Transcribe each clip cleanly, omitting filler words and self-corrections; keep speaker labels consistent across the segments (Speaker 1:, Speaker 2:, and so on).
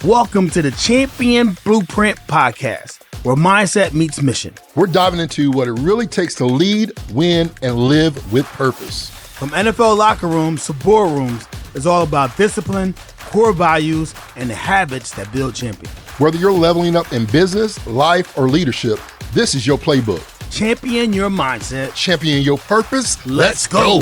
Speaker 1: Welcome to the Champion Blueprint Podcast, where mindset meets mission.
Speaker 2: We're diving into what it really takes to lead, win, and live with purpose.
Speaker 1: From NFL locker rooms to boardrooms, it's all about discipline, core values, and the habits that build champions.
Speaker 2: Whether you're leveling up in business, life, or leadership, this is your playbook.
Speaker 1: Champion your mindset.
Speaker 2: Champion your purpose.
Speaker 1: Let's go.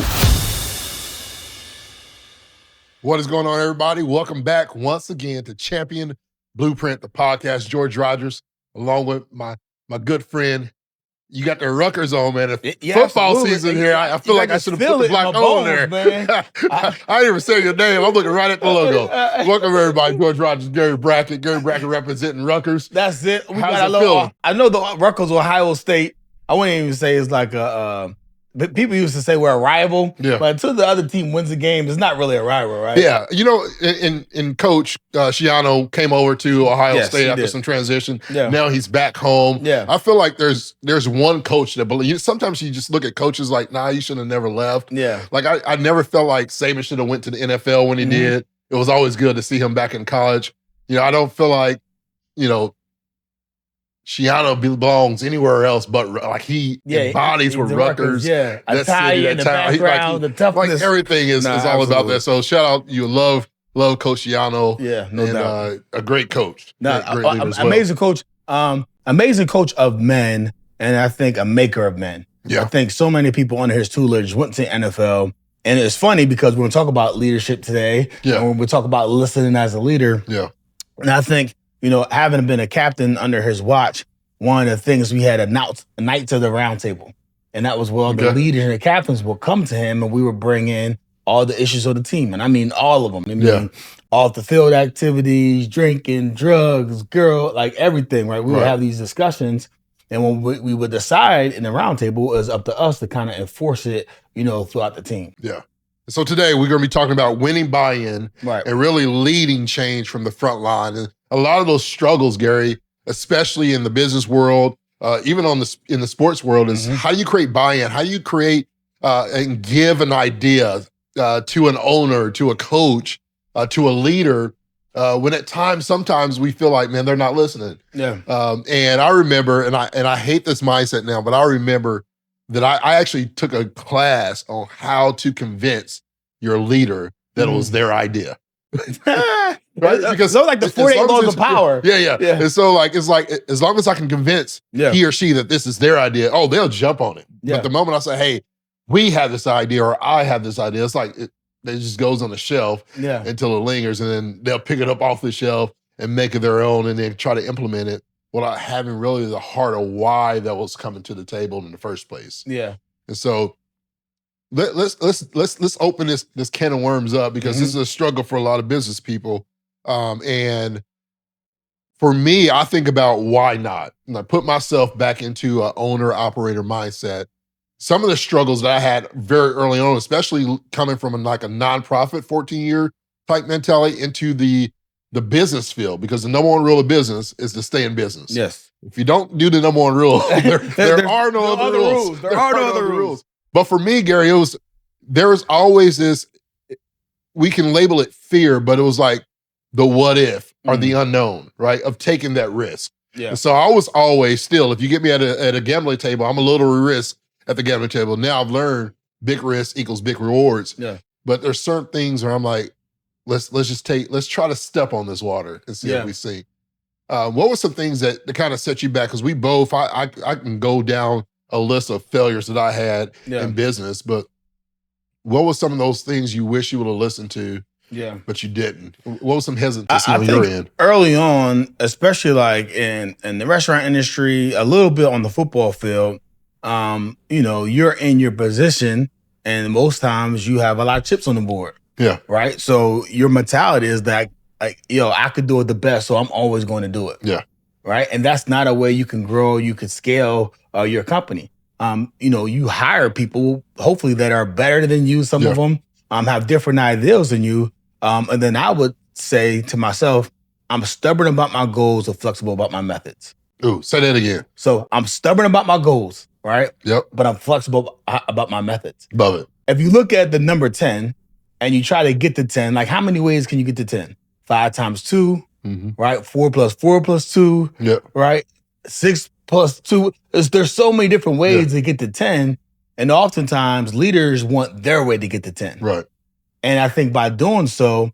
Speaker 2: What is going on, everybody? Welcome back once again to Champion Blueprint, the podcast. George Rogers, along with my good friend. You got the Rutgers on, man. Football
Speaker 1: absolutely.
Speaker 2: season here. I feel like I should have put the black on there.
Speaker 1: Man.
Speaker 2: I didn't even say your name. I'm looking right at the logo. Welcome, everybody. George Rogers, Gary Brackett. Gary Brackett representing Rutgers.
Speaker 1: That's it.
Speaker 2: How's it feeling?
Speaker 1: I know the Rutgers, Ohio State. I wouldn't even say it's like people used to say we're a rival, but until the other team wins a game, it's not really a rival, right?
Speaker 2: Yeah. You know, in Coach Schiano came over to Ohio State after some transition.
Speaker 1: Yeah.
Speaker 2: Now he's back home.
Speaker 1: Yeah.
Speaker 2: I feel like there's one coach that believes. Sometimes you just look at coaches like, nah, you should have never left.
Speaker 1: Yeah.
Speaker 2: Like I never felt like Saban should have went to the NFL when he did. It was always good to see him back in college. You know, I don't feel like, Schiano belongs anywhere else but like he embodies with Rutgers.
Speaker 1: Yeah, Italian, the background, the toughness.
Speaker 2: Like everything is all about that. So shout out, you love Coach Schiano.
Speaker 1: Yeah, no doubt.
Speaker 2: A great coach. Great leader as well.
Speaker 1: Amazing coach. Amazing coach of men, and I think a maker of men.
Speaker 2: Yeah.
Speaker 1: I think so many people under his tutelage went to the NFL. And it's funny because we're going to talk about leadership today. Yeah. And when we talk about listening as a leader.
Speaker 2: Yeah.
Speaker 1: And I think, having been a captain under his watch, one of the things we had a Knights of the Round Table. And that was the leaders and the captains will come to him and we would bring in all the issues of the team. And I mean all of them. I mean off the field activities, drinking, drugs, like everything, right? We would have these discussions. And when we would decide in the round table, it was up to us to kind of enforce it, throughout the team.
Speaker 2: Yeah. So today we're going to be talking about winning buy-in and really leading change from the front line. And a lot of those struggles, Gary, especially in the business world, even in the sports world, is how do you create buy-in? How do you create and give an idea to an owner, to a coach, to a leader, when at times, sometimes we feel like, man, they're not listening.
Speaker 1: Yeah.
Speaker 2: And I remember, and I hate this mindset now, but I remember that I actually took a class on how to convince your leader that it was their idea. Right? Because
Speaker 1: those like the 48 laws of power.
Speaker 2: Yeah. And so it's like as long as I can convince he or she that this is their idea, they'll jump on it.
Speaker 1: Yeah.
Speaker 2: But the moment I say, hey, we have this idea or I have this idea, it's like it just goes on the shelf until it lingers, and then they'll pick it up off the shelf and make it their own and then try to implement it without having really the heart of why that was coming to the table in the first place.
Speaker 1: Yeah.
Speaker 2: And so let's open this can of worms up, because this is a struggle for a lot of business people. And for me, I think about why not? And I put myself back into an owner-operator mindset. Some of the struggles that I had very early on, especially coming from a nonprofit 14-year type mentality into the business field, because the number one rule of business is to stay in business.
Speaker 1: Yes.
Speaker 2: If you don't do the number one rule, there are no other rules.
Speaker 1: There are no other rules.
Speaker 2: But for me, Gary, there was always this, we can label it fear, but it was like the what if or the unknown, right? Of taking that risk.
Speaker 1: Yeah.
Speaker 2: And so I was always still, if you get me at a gambling table, I'm a little risk at the gambling table. Now I've learned big risk equals big rewards.
Speaker 1: Yeah.
Speaker 2: But there's certain things where I'm like, let's try to step on this water and see what we see. What were some things that kind of set you back? Because we both, I can go down a list of failures that I had in business, but what were some of those things you wish you would have listened to, but you didn't? What was some hesitancy on your end?
Speaker 1: Early on, especially like in the restaurant industry, a little bit on the football field, you're in your position and most times you have a lot of chips on the board.
Speaker 2: Yeah.
Speaker 1: Right? So your mentality is that, like, I could do it the best, so I'm always going to do it.
Speaker 2: Yeah.
Speaker 1: Right? And that's not a way you can grow, you can scale your company. You hire people, hopefully, that are better than you, some of them, have different ideas than you. And then I would say to myself, I'm stubborn about my goals and flexible about my methods.
Speaker 2: Ooh, say that again.
Speaker 1: So I'm stubborn about my goals, right?
Speaker 2: Yep.
Speaker 1: But I'm flexible about my methods.
Speaker 2: Love it.
Speaker 1: If you look at the number 10 and you try to get to 10, like how many ways can you get to 10? 5 times 2, right? 4 plus 4 plus 2, right? 6 plus 2. There's so many different ways to get to 10. And oftentimes leaders want their way to get to 10.
Speaker 2: Right.
Speaker 1: And I think by doing so,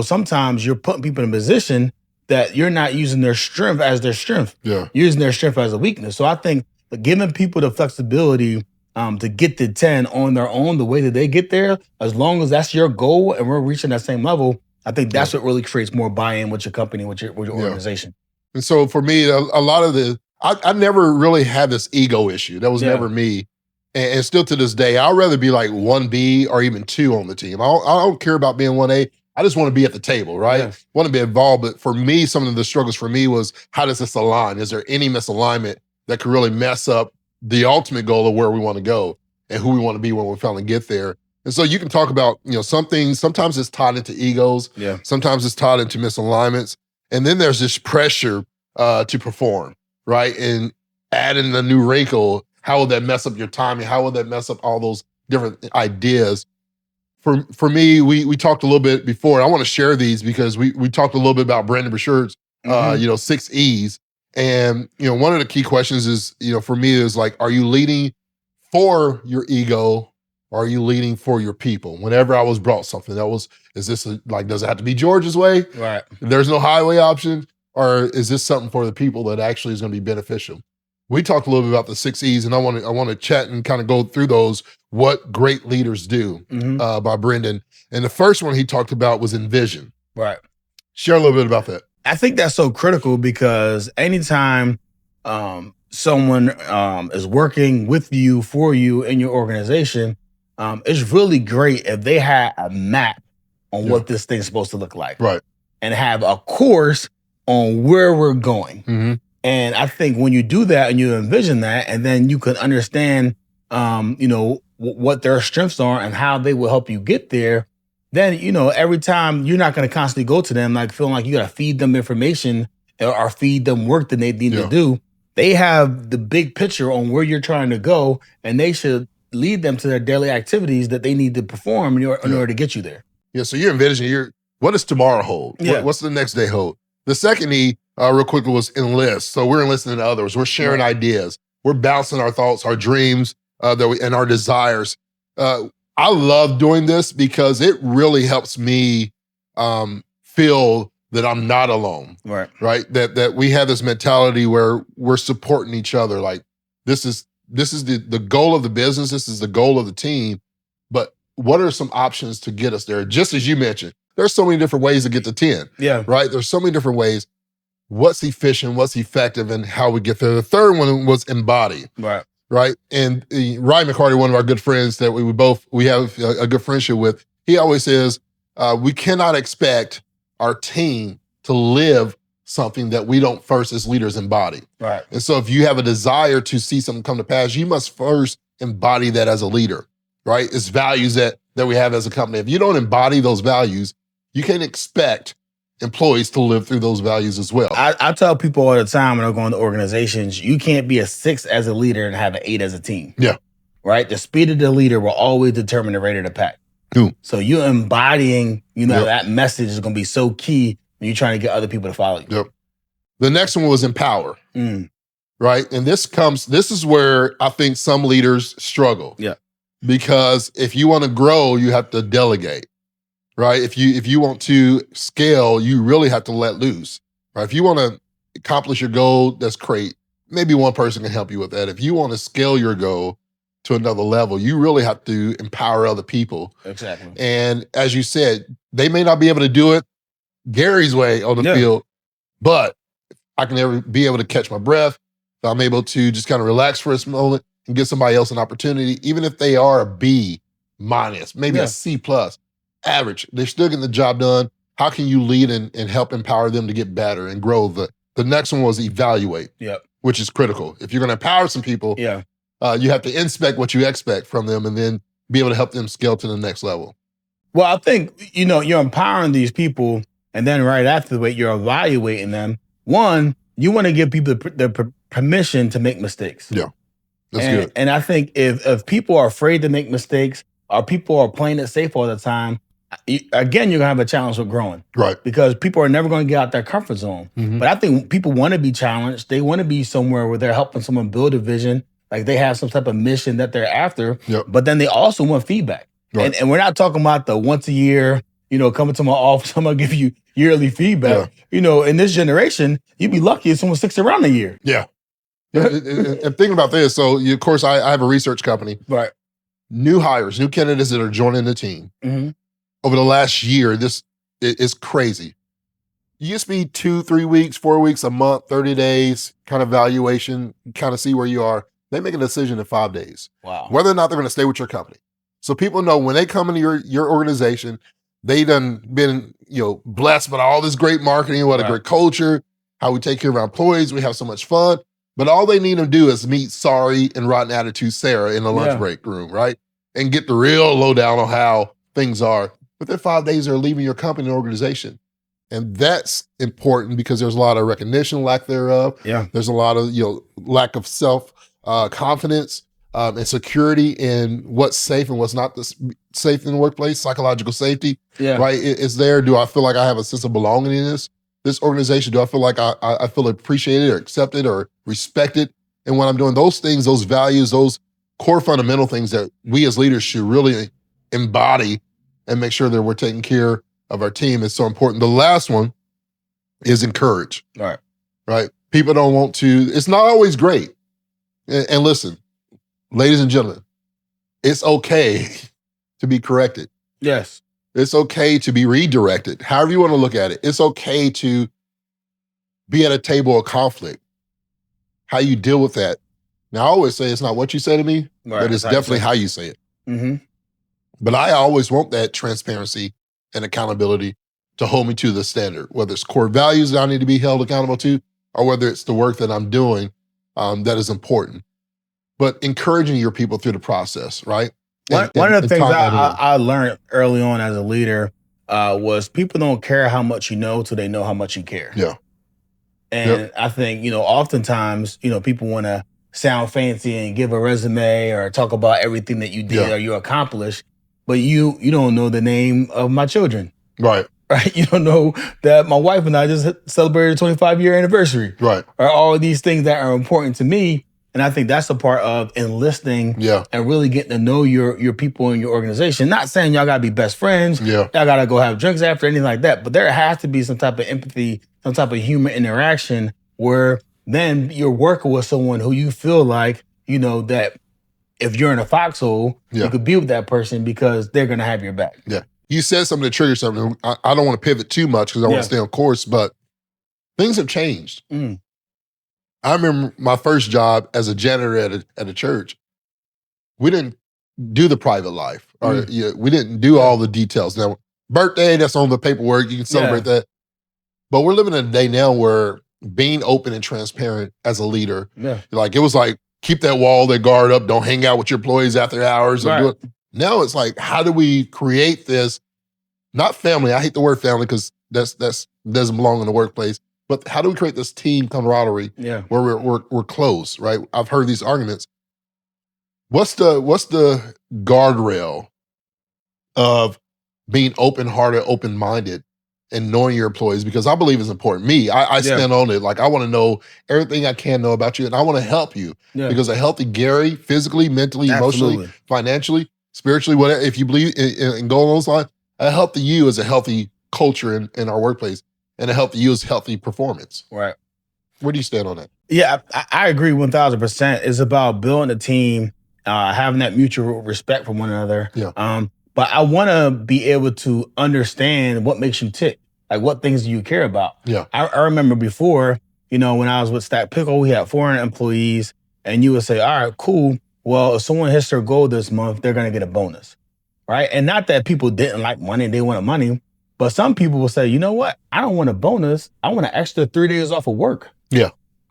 Speaker 1: sometimes you're putting people in a position that you're not using their strength as their strength.
Speaker 2: Yeah.
Speaker 1: You're using their strength as a weakness. So I think giving people the flexibility to get to 10 on their own, the way that they get there, as long as that's your goal and we're reaching that same level, I think that's what really creates more buy-in with your company, with your organization.
Speaker 2: And so for me, a lot of I never really had this ego issue. That was never me. And still to this day, I'd rather be like 1B or even 2 on the team. I don't care about being 1A. I just want to be at the table, right?
Speaker 1: Yeah.
Speaker 2: Want to be involved. But for me, some of the struggles for me was, how does this align? Is there any misalignment that could really mess up the ultimate goal of where we want to go and who we want to be when we finally get there? And so you can talk about, some things, sometimes it's tied into egos.
Speaker 1: Yeah.
Speaker 2: Sometimes it's tied into misalignments. And then there's this pressure to perform, right? And adding a new wrinkle, how will that mess up your timing? How will that mess up all those different ideas? For me, we talked a little bit before. I want to share these because we talked a little bit about Brandon Burchard's, 6 E's. And, one of the key questions is, for me is like, are you leading for your ego? Or are you leading for your people? Whenever I was brought something, does it have to be George's way?
Speaker 1: Right.
Speaker 2: There's no highway option? Or is this something for the people that actually is going to be beneficial? We talked a little bit about the 6 E's, and I want to chat and kind of go through those, what great leaders do, by Brendan. And the first one he talked about was envision.
Speaker 1: Right.
Speaker 2: Share a little bit about that.
Speaker 1: I think that's so critical because anytime someone is working with you, for you in your organization, it's really great if they have a map on what this thing's supposed to look like.
Speaker 2: Right. And
Speaker 1: have a course on where we're going. And I think when you do that and you envision that, and then you can understand, what their strengths are and how they will help you get there, then, every time you're not going to constantly go to them, like feeling like you got to feed them information or feed them work that they need to do. They have the big picture on where you're trying to go, and they should lead them to their daily activities that they need to perform in order to get you there.
Speaker 2: Yeah. So you're envisioning, what does tomorrow hold?
Speaker 1: Yeah.
Speaker 2: What's the next day hold? The second E, real quickly, was enlist. So we're enlisting others. We're sharing ideas. We're bouncing our thoughts, our dreams, and our desires. I love doing this because it really helps me feel that I'm not alone.
Speaker 1: Right.
Speaker 2: Right. That we have this mentality where we're supporting each other. Like this is the goal of the business. This is the goal of the team. But what are some options to get us there? Just as you mentioned, there's so many different ways to get to 10.
Speaker 1: Yeah.
Speaker 2: Right. There's so many different ways. What's efficient, what's effective, and how we get there. The third one was embody.
Speaker 1: Right.
Speaker 2: Right. And Ryan McCarty, one of our good friends that we have a good friendship with, he always says, we cannot expect our team to live something that we don't first as leaders embody.
Speaker 1: Right.
Speaker 2: And so if you have a desire to see something come to pass, you must first embody that as a leader, right? It's values that we have as a company. If you don't embody those values, you can't expect employees to live through those values as well.
Speaker 1: I tell people all the time when I go into organizations, you can't be a 6 as a leader and have an 8 as a team.
Speaker 2: Yeah.
Speaker 1: Right? The speed of the leader will always determine the rate of the pack. So you embodying, that message is going to be so key when you're trying to get other people to follow you.
Speaker 2: Yep. The next one was empower. Right? And this is where I think some leaders struggle.
Speaker 1: Yeah.
Speaker 2: Because if you want to grow, you have to delegate. Right? If you want to scale, you really have to let loose. Right? If you want to accomplish your goal, that's great. Maybe one person can help you with that. If you want to scale your goal to another level, you really have to empower other people.
Speaker 1: Exactly.
Speaker 2: And as you said, they may not be able to do it Gary's way on the field, but I can be able to catch my breath. I'm able to just kind of relax for a moment and give somebody else an opportunity, even if they are a B minus, maybe a C plus. Average, they're still getting the job done. How can you lead and help empower them to get better and grow? The next one was evaluate, which is critical. If you're going to empower some people, you have to inspect what you expect from them and then be able to help them scale to the next level.
Speaker 1: Well, I think, you're empowering these people, and then right after the you're evaluating them. One, you want to give people the permission to make mistakes.
Speaker 2: Yeah, that's good.
Speaker 1: And I think if people are afraid to make mistakes, or people are playing it safe all the time, again, you're gonna have a challenge with growing,
Speaker 2: Right.
Speaker 1: because people are never going to get out their comfort zone.
Speaker 2: Mhm.
Speaker 1: But I think people want to be challenged. They want to be somewhere where they're helping someone build a vision, like they have some type of mission that they're after.
Speaker 2: Yep.
Speaker 1: But then they also want feedback.
Speaker 2: Right.
Speaker 1: And we're not talking about the once a year, coming to my office, I'm gonna give you yearly feedback. In this generation, you'd be lucky if someone sticks around a year.
Speaker 2: Yeah. And thinking about this, so of course I have a research company.
Speaker 1: Right.
Speaker 2: New hires, new candidates that are joining the team.
Speaker 1: Mm-hmm.
Speaker 2: Over the last year, this is crazy. You used to be 2, 3 weeks, 4 weeks, a month, 30 days, kind of evaluation, kind of see where you are. They make a decision in 5 days.
Speaker 1: Wow.
Speaker 2: Whether or not they're going to stay with your company. So people know when they come into your organization, they done been, blessed by all this great marketing, what a great culture, how we take care of our employees, we have so much fun. But all they need to do is meet sorry and rotten attitude Sarah in the lunch break room, right? And get the real lowdown on how things are. Within 5 days, they're leaving your company and organization. And that's important because there's a lot of recognition, lack thereof.
Speaker 1: Yeah.
Speaker 2: There's a lot of lack of self confidence and security in what's safe and what's not safe in the workplace. Psychological safety, right? Is there? Do I feel like I have a sense of belonging in this organization? Do I feel like I feel appreciated or accepted or respected? And when I'm doing those things, those values, those core fundamental things that we as leaders should really embody and make sure that we're taking care of our team is so important. The last one is encourage. Right? People don't want to, it's not always great. And listen, ladies and gentlemen, it's okay to be corrected.
Speaker 1: Yes.
Speaker 2: It's okay to be redirected. However you want to look at it. It's okay to be at a table of conflict. How you deal with that. Now, I always say it's not what you say to me, but it's definitely how you say it.
Speaker 1: Mm-hmm.
Speaker 2: But I always want that transparency and accountability to hold me to the standard, whether it's core values that I need to be held accountable to, or whether it's the work that I'm doing that is important. But encouraging your people through the process, right?
Speaker 1: One of the things I learned early on as a leader was people don't care how much you know till they know how much you care.
Speaker 2: Yeah.
Speaker 1: And I think, oftentimes, people want to sound fancy and give a resume or talk about everything that you did or you accomplished, but you don't know the name of my children.
Speaker 2: Right.
Speaker 1: Right. You don't know that my wife and I just celebrated a 25-year anniversary.
Speaker 2: Right.
Speaker 1: Or all of these things that are important to me. And I think that's a part of enlisting and really getting to know your people in your organization. Not saying y'all got to be best friends.
Speaker 2: Yeah.
Speaker 1: Y'all got to go have drinks after, anything like that. But there has to be some type of empathy, some type of human interaction where then you're working with someone who you feel like, that if you're in a foxhole, you could be with that person because they're going to have your back.
Speaker 2: Yeah. You said something that triggered something. I don't want to pivot too much because I want to stay on course, but things have changed. I remember my first job as a janitor at a church. We didn't do the private life, or we didn't do all the details. Now, birthday, that's on the paperwork. You can celebrate that. But we're living in a day now where being open and transparent as a leader, it was like, keep that wall, that guard up. Don't hang out with your employees after hours. Now it's like, how do we create this, not family, I hate the word family because that's doesn't belong in the workplace, but how do we create this team camaraderie where we're close, right? I've heard these arguments. What's the guardrail of being open-hearted, open-minded, and knowing your employees? Because I believe it's important. I stand on it. Like, I want to know everything I can know about you, and I want to help you. Because a healthy Gary, physically, mentally, emotionally, financially, spiritually, whatever, if you believe in going on those lines, a healthy you is a healthy culture in our workplace, and a healthy you is healthy performance.
Speaker 1: Right.
Speaker 2: Where do you stand on that?
Speaker 1: Yeah, I agree 1,000%. It's about building a team, having that mutual respect for one another. But I want to be able to understand what makes you tick. Like, what things do you care about? I remember before, when I was with Stack Pickle, we had 400 employees, and you would say, all right, cool. Well, if someone hits their goal this month, they're going to get a bonus, right? And not that people didn't like money, they wanted money, but some people will say, you know what? I don't want a bonus. I want an extra 3 days off of work.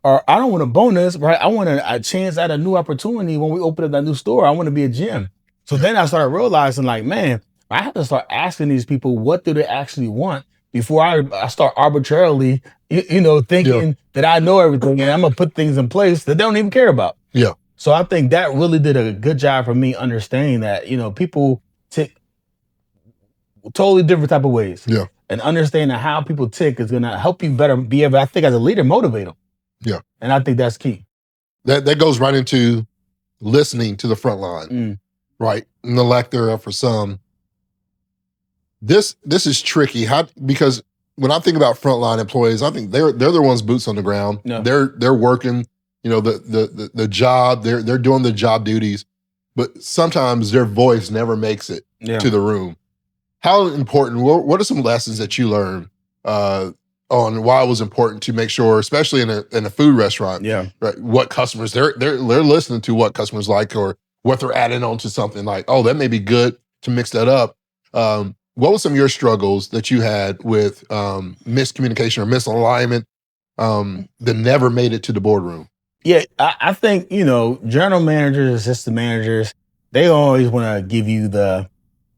Speaker 1: Or I don't want a bonus, right? I want a chance at a new opportunity when we open up that new store. I want to be a gym. So then I started realizing, like, man, I have to start asking these people, what do they actually want before I start arbitrarily, thinking that I know everything and I'm going to put things in place that they don't even care about. So I think that really did a good job for me understanding that, people totally different type of ways.
Speaker 2: Yeah.
Speaker 1: And understanding how people tick is going to help you better be able, I think, as a leader, motivate them.
Speaker 2: Yeah.
Speaker 1: And I think that's key.
Speaker 2: That goes right into listening to the front line, right? And the lack thereof for some. This is tricky. Because when I think about frontline employees, I think they're the ones boots on the ground.
Speaker 1: Yeah.
Speaker 2: They're working, the job. They're doing the job duties, but sometimes their voice never makes it to the room. How important? What are some lessons that you learned on why it was important to make sure, especially in a food restaurant, right? What customers they're listening to, what customers like, or what they're adding on to something like, oh, that may be good to mix that up. What were some of your struggles that you had with miscommunication or misalignment that never made it to the boardroom?
Speaker 1: Yeah, I think, general managers, assistant managers, they always want to give you the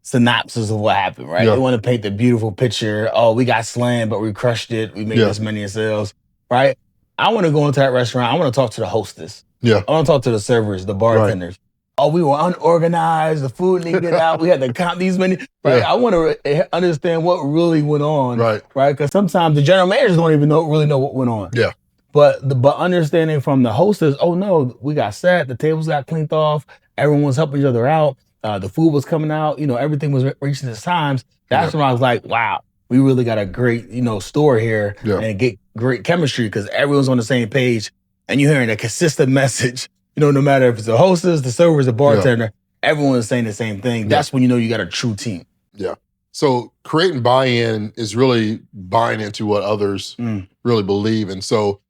Speaker 1: synopsis of what happened, right? They want to paint the beautiful picture. Oh, we got slammed, but we crushed it. We made this many in sales, right? I want to go into that restaurant. I want to talk to the hostess.
Speaker 2: Yeah.
Speaker 1: I want to talk to the servers, the bartenders. Right. Oh, we were unorganized. The food didn't get out. We had to count these many. Right. I want to understand what really went on. Right. Because sometimes the general managers don't even really know what went on.
Speaker 2: Yeah.
Speaker 1: But understanding from the hostess, oh no, we got set. The tables got cleaned off. Everyone was helping each other out. The food was coming out. Everything was reaching its times. That's when I was like, wow, we really got a great, store here and get great chemistry because everyone's on the same page and you're hearing a consistent message. No matter if it's the hostess, the servers, the bartender, everyone is saying the same thing. That's when you got a true team.
Speaker 2: Yeah. So creating buy-in is really buying into what others really believe. And so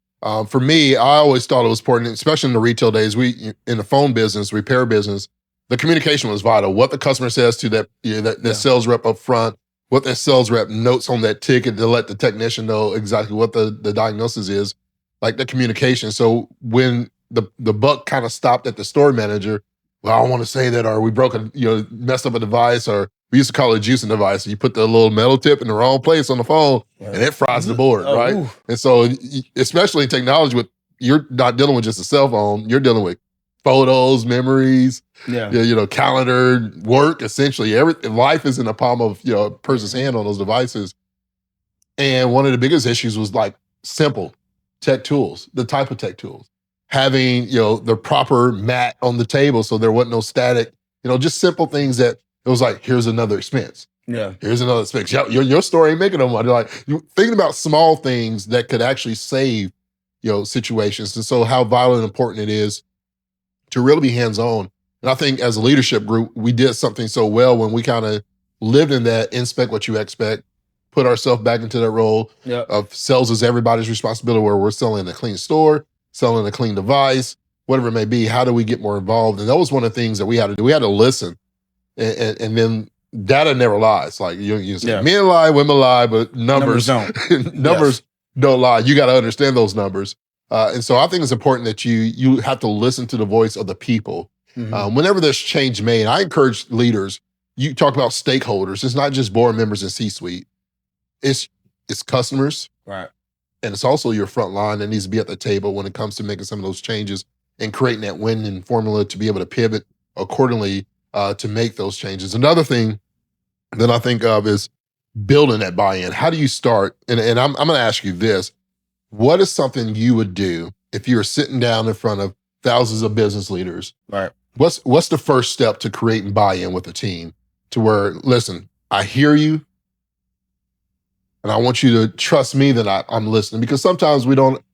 Speaker 2: for me, I always thought it was important, especially in the retail days. We in the phone business, repair business, the communication was vital. What the customer says to that sales rep up front, what that sales rep notes on that ticket to let the technician know exactly what the diagnosis is, like the communication. So when the buck kind of stopped at the store manager, well, I don't want to say that, or we messed up a device, or we used to call it a juicing device. You put the little metal tip in the wrong place on the phone and it fries the board, right? Ooh. And so, especially in technology, you're not dealing with just a cell phone, you're dealing with photos, memories, calendar, work, essentially. Life is in the palm of a person's hand on those devices. And one of the biggest issues was like simple tech tools, the type of tech tools. Having, the proper mat on the table so there wasn't no static, just simple things that it was like, here's another expense. Yeah. Here's another expense. Your store ain't making no money. Like, you're thinking about small things that could actually save, situations. And so how vital and important it is to really be hands-on. And I think as a leadership group, we did something so well when we kind of lived in that inspect what you expect, put ourselves back into that role of sales is everybody's responsibility, where we're selling a clean store, selling a clean device, whatever it may be. How do we get more involved? And that was one of the things that we had to do. We had to listen. And then data never lies. Like you say, men lie, women lie, but numbers don't. Numbers don't lie. You got to understand those numbers. And so I think it's important that you have to listen to the voice of the people. Whenever there's change made, I encourage leaders, you talk about stakeholders. It's not just board members and C-suite. It's customers. Right. And it's also your front line that needs to be at the table when it comes to making some of those changes and creating that winning formula to be able to pivot accordingly to make those changes. Another thing that I think of is building that buy-in. How do you start? And I'm going to ask you this. What is something you would do if you were sitting down in front of thousands of business leaders? Right. What's the first step to creating buy-in with a team to where, listen, I hear you, and I want you to trust me that I'm listening, because sometimes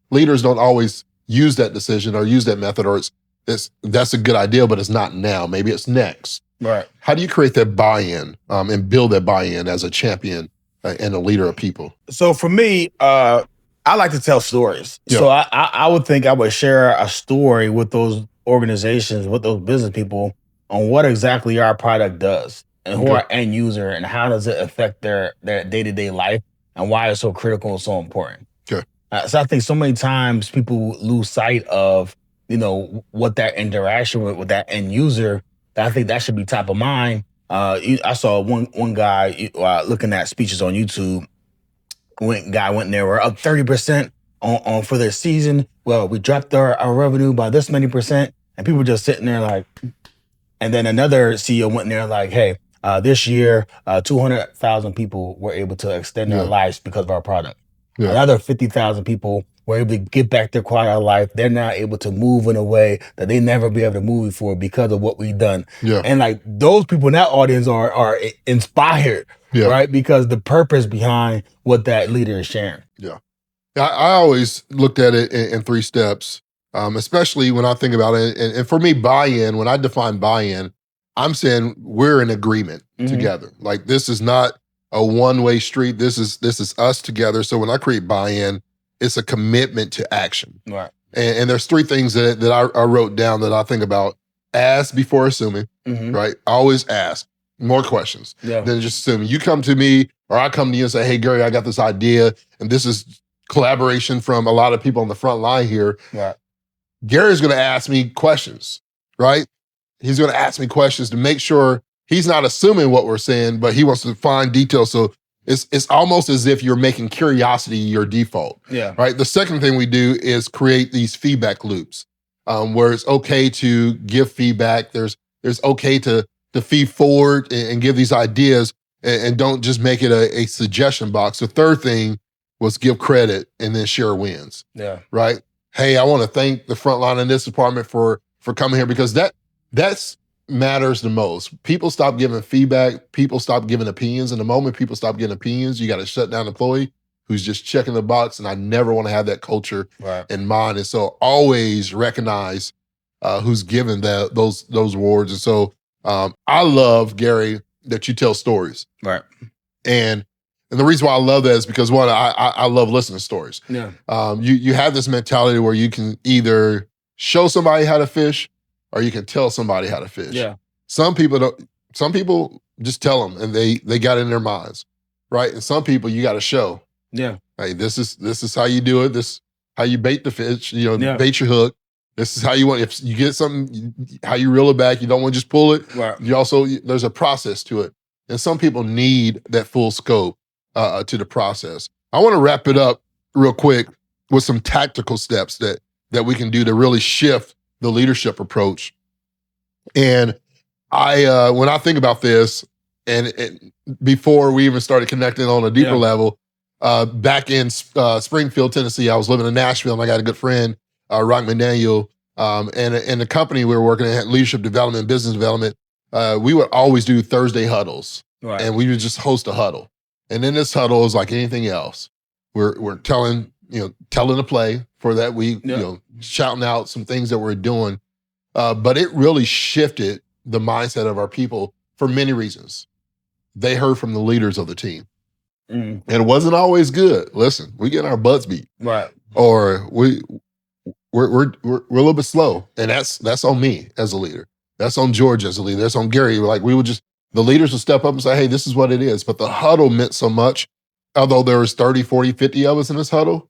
Speaker 2: leaders don't always use that decision or use that method, or that's a good idea, but it's not now. Maybe it's next. Right. How do you create that buy-in and build that buy-in as a champion and a leader of people? So
Speaker 1: for me, I like to tell stories. Yeah. So I would think I would share a story with those organizations, with those business people, on what exactly our product does and who our end user and how does it affect their day-to-day life and why it's so critical and so important. Okay. So I think so many times people lose sight of, what that interaction with that end user, that I think that should be top of mind. I saw one guy looking at speeches on YouTube. Guy went in there, we're up 30% on for their season. Well, we dropped our revenue by this many percent, and people just sitting there like, and then another CEO went in there like, hey, This year, 200,000 people were able to extend their lives because of our product. Another 50,000 people were able to get back their quality of life. They're now able to move in a way that they never be able to move before because of what we've done. And like those people in that audience are inspired, right? Because the purpose behind what that leader is sharing.
Speaker 2: I always looked at it in 3 steps, especially when I think about it. And for me, buy-in, when I define buy-in, I'm saying we're in agreement together. Like this is not a one-way street. This is us together. So when I create buy-in, it's a commitment to action.
Speaker 1: Right.
Speaker 2: And there's 3 things that I wrote down that I think about. Ask before assuming, right? Always ask more questions than just assuming. You come to me or I come to you and say, hey, Gary, I got this idea. And this is collaboration from a lot of people on the front line here.
Speaker 1: Right.
Speaker 2: Gary's going to ask me questions, right? He's going to ask me questions to make sure he's not assuming what we're saying, but he wants to find details. So it's almost as if you're making curiosity your default. Right. The second thing we do is create these feedback loops, where it's okay to give feedback. There's okay to feed forward and give these ideas and don't just make it a suggestion box. The third thing was give credit and then share wins. Right. Hey, I want to thank the frontline in this department for coming here, because that's matters the most. People stop giving feedback. People stop giving opinions. And the moment people stop giving opinions, you got to shut down an employee who's just checking the box. And I never want to have that culture in mind. And so always recognize who's giving those awards. And so I love, Gary, that you tell stories.
Speaker 1: Right.
Speaker 2: And the reason why I love that is because, one, I love listening to stories. You have this mentality where you can either show somebody how to fish or you can tell somebody how to fish. Some people don't. Some people just tell them and they got it in their minds, right? And some people you got to show. Hey, this is how you do it. This how you bait the fish. You know, bait your hook. This is how you want. If you get something, how you reel it back. You don't want to just pull it. You also, there's a process to it, and some people need that full scope to the process. I want to wrap it up real quick with some tactical steps that we can do to really shift the leadership approach. And I, when I think about this, and before we even started connecting on a deeper level, back in Springfield, Tennessee, I was living in Nashville, and I got a good friend, Rock McDaniel, and the company we were working at, leadership development, business development. We would always do Thursday huddles, and we would just host a huddle. And in this huddle is like anything else. We're telling a play for that week, shouting out some things that we're doing. But it really shifted the mindset of our people for many reasons. They heard from the leaders of the team. And it wasn't always good. Listen, we get our butts beat. Or we're a little bit slow. And that's on me as a leader. That's on George as a leader. That's on Gary. Like the leaders would step up and say, hey, this is what it is. But the huddle meant so much. Although there was 30, 40, 50 of us in this huddle,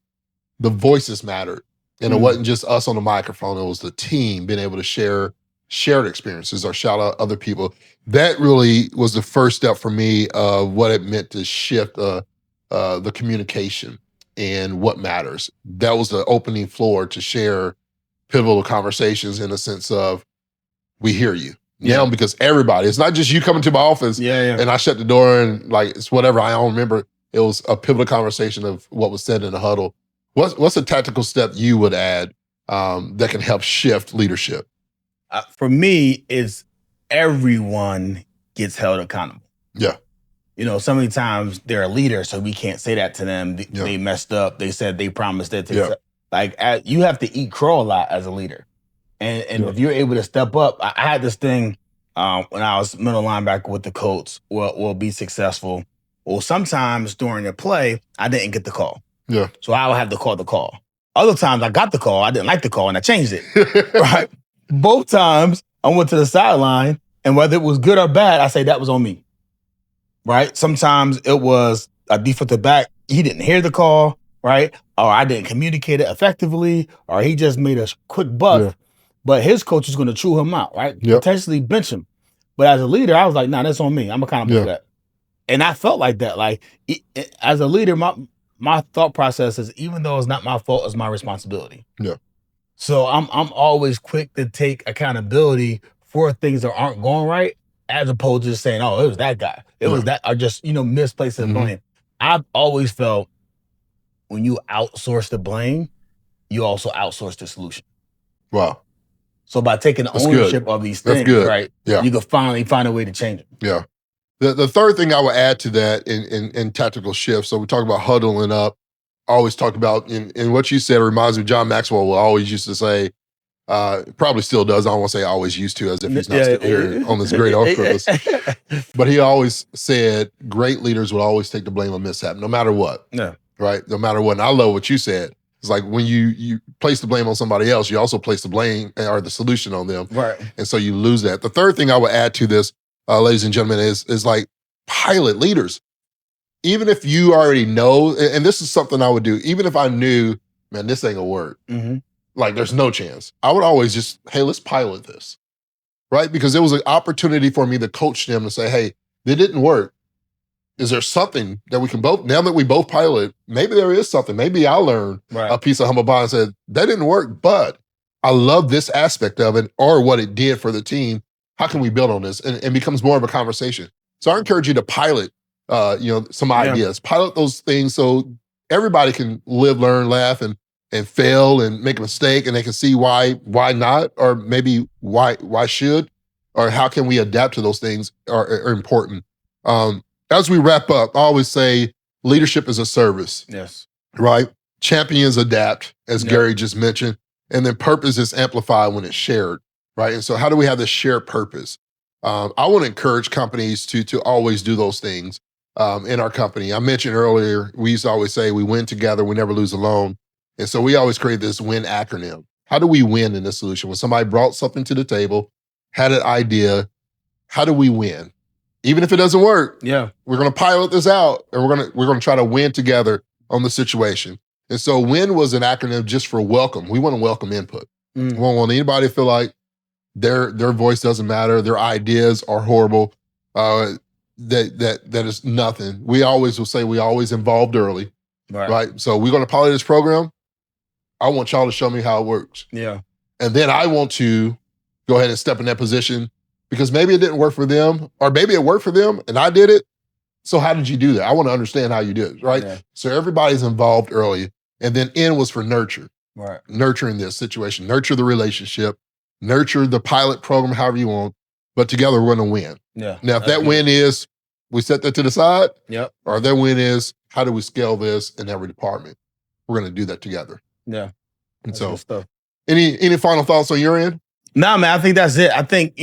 Speaker 2: the voices mattered. And it wasn't just us on the microphone. It was the team being able to share shared experiences or shout out other people. That really was the first step for me of what it meant to shift the communication and what matters. That was the opening floor to share pivotal conversations in a sense of, we hear you. Because everybody, it's not just you coming to my office and I shut the door and like, it's whatever. I don't remember. It was a pivotal conversation of what was said in the huddle. What's a tactical step you would add that can help shift leadership?
Speaker 1: For me, is everyone gets held accountable. So many times they're a leader, so we can't say that to them. They messed up. They said they promised it. You have to eat crow a lot as a leader. And if you're able to step up, I had this thing when I was middle linebacker with the Colts, will be successful. Well, sometimes during the play, I didn't get the call. So I would have to call the call. Other times I got the call, I didn't like the call, and I changed it. Right? Both times I went to the sideline, and whether it was good or bad, I say that was on me. Right? Sometimes it was a defensive back, he didn't hear the call, right? Or I didn't communicate it effectively, or he just made a quick buck. But his coach is going to chew him out, right? Potentially bench him. But as a leader, I was like, nah, that's on me. I'm accountable for that. And I felt like that. Like, as a leader, my thought process is, even though it's not my fault, it's my responsibility. So I'm always quick to take accountability for things that aren't going right, as opposed to just saying, oh, it was that guy. It was that, or just, misplacing the blame. I've always felt when you outsource the blame, you also outsource the solution.
Speaker 2: Wow.
Speaker 1: So by taking ownership of these things, right, you can finally find a way to change it.
Speaker 2: Yeah. The third thing I would add to that in tactical shifts, so we talk about huddling up, always talk about, in what you said, reminds me of John Maxwell will always used to say, probably still does, I don't want to say always used to, as if he's not still here on this great earth with us. But he always said great leaders will always take the blame of mishap, no matter what.
Speaker 1: Yeah.
Speaker 2: Right? No matter what. And I love what you said. It's like when you place the blame on somebody else, you also place the blame or the solution on them.
Speaker 1: Right.
Speaker 2: And so you lose that. The third thing I would add to this, ladies and gentlemen, is like pilot leaders. Even if you already know, and this is something I would do, even if I knew, man, this ain't gonna work. Like there's no chance. I would always just, hey, let's pilot this. Right? Because it was an opportunity for me to coach them to say, hey, it didn't work. Is there something that we can both, now that we both pilot, maybe there is something. Maybe I learned a piece of humble pie and said, that didn't work, but I love this aspect of it or what it did for the team. How can we build on this? And it becomes more of a conversation. So I encourage you to pilot, some ideas. Pilot those things so everybody can live, learn, laugh, and fail and make a mistake, and they can see why not, or maybe why should, or how can we adapt to those things are important. As we wrap up, I always say leadership is a service.
Speaker 1: Yes.
Speaker 2: Right? Champions adapt, as Gary just mentioned, and then purpose is amplified when it's shared. Right? And so how do we have this shared purpose? I want to encourage companies to always do those things in our company. I mentioned earlier, we used to always say we win together, we never lose alone. And so we always create this WIN acronym. How do we win in this solution? When somebody brought something to the table, had an idea, how do we win? Even if it doesn't work, we're going to pilot this out, and we're going to try to win together on the situation. And so WIN was an acronym just for welcome. We want to welcome input. We don't want anybody to feel like their voice doesn't matter, their ideas are horrible, that is nothing. We always will say we always involved early, right? So we're going to pilot this program. I want y'all to show me how it works.
Speaker 1: Yeah.
Speaker 2: And then I want to go ahead and step in that position because maybe it didn't work for them, or maybe it worked for them and I did it. So how did you do that? I want to understand how you did it, right? Yeah. So everybody's involved early. And then N was for nurture.
Speaker 1: Right.
Speaker 2: Nurturing this situation, nurture the relationship, nurture the pilot program, however you want, but together we're going to win.
Speaker 1: Yeah.
Speaker 2: Now, if that win is we set that to the side, or that win is how do we scale this in every department? We're going to do that together.
Speaker 1: Yeah.
Speaker 2: And so, any final thoughts on your end?
Speaker 1: Nah, man, I think that's it. I think,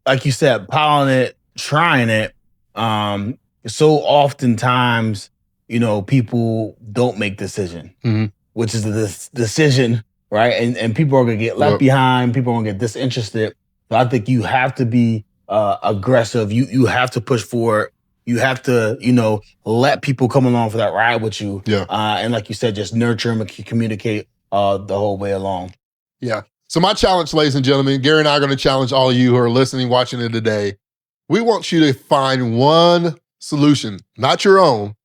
Speaker 1: like you said, piloting it, trying it. So oftentimes, people don't make decision, which is the decision, right? And people are going to get left behind. People are going to get disinterested. So I think you have to be aggressive. You have to push forward. You have to, let people come along for that ride with you.
Speaker 2: Yeah.
Speaker 1: And like you said, just nurture them and communicate the whole way along.
Speaker 2: Yeah. So my challenge, ladies and gentlemen, Gary and I are going to challenge all of you who are listening, watching it today. We want you to find one solution, not your own.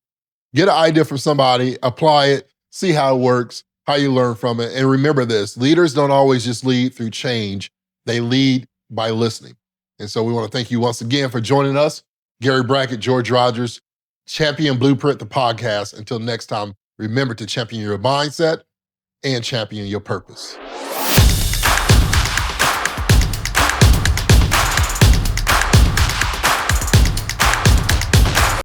Speaker 2: Get an idea from somebody, apply it, see how it works, how you learn from it. And remember this, leaders don't always just lead through change. They lead by listening. And so we want to thank you once again for joining us. Gary Brackett, George Rogers, Champion Blueprint, the podcast. Until next time, remember to champion your mindset and champion your purpose.